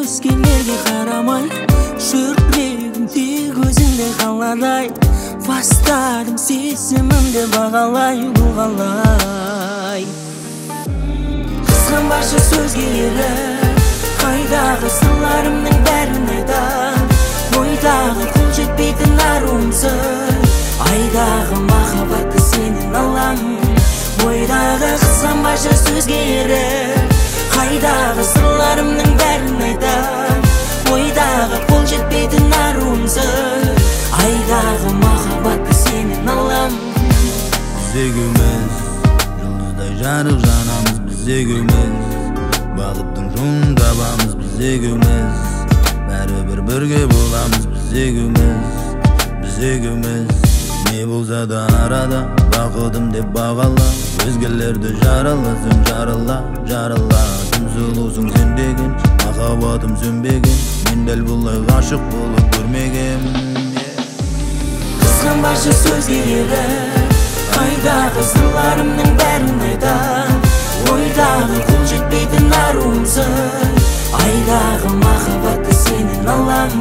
Özgelerge karamay Жүрегім тек өзіңді қаладай Бастадым сезімімді бағалай бұл қалай Қызғанбашы сөзге еріп Қайдағы сырларымның бәрін айтам Бойдағы қол жетпейтін аруымсың Айдағы махаббатты сенен алам Бойдағы қызғанбашы сөзге еріп Қайдағы сырларымның бәрін айтам Бойдағы қол жетпейтін аруымсың Айдағы махаббатты сенен алам Біз екеуміз жұлдыздай жарық жанамыз Біз екеуміз бақыттың жолын табамыз Біз екеуміз бәрібір бірге боламыз Біз екеуміз не болса да арада бақытым деп бағала Өзгелерді жараласың жарала Тым сұлусың сен деген махаббатым сөнбеген Мен дәл бұлай ғашық болып көрмегем Қызғанбашы сөзге еріп Қайдағы сырларымның бәрін айтам Ойдағы қол жетпейтін аруымсың Айдағы махаббатты сенен алам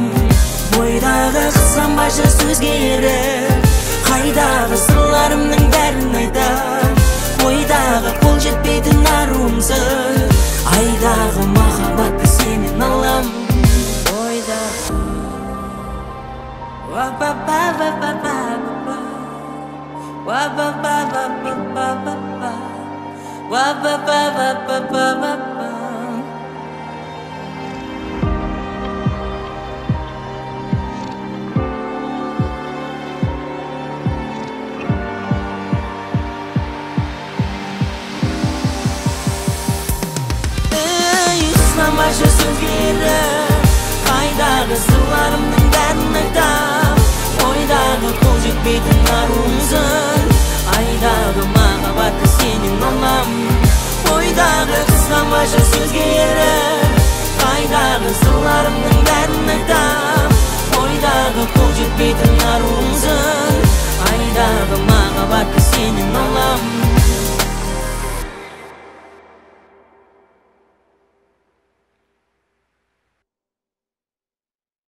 Бойдағы қызғанбашы сөзге еріп Қайдағы сырларымның бәрін айтам Ойдағы қол жетпейтін аруымсың Айдағы махаббатты сенен алам Ойдағы Қызғанбашы сөзге еріп Қайдағы сырларымның бәрін айтам Ойдағы қол жетпейтін аруымсың Айдағы махаббатты сенен алам Ойдағы қызғанбашы сөзге еріп Қайдағы сырларымның бәрін айтам Ойдағы қол жетпейтін аруымсың Айдағы махаббатты сенен алам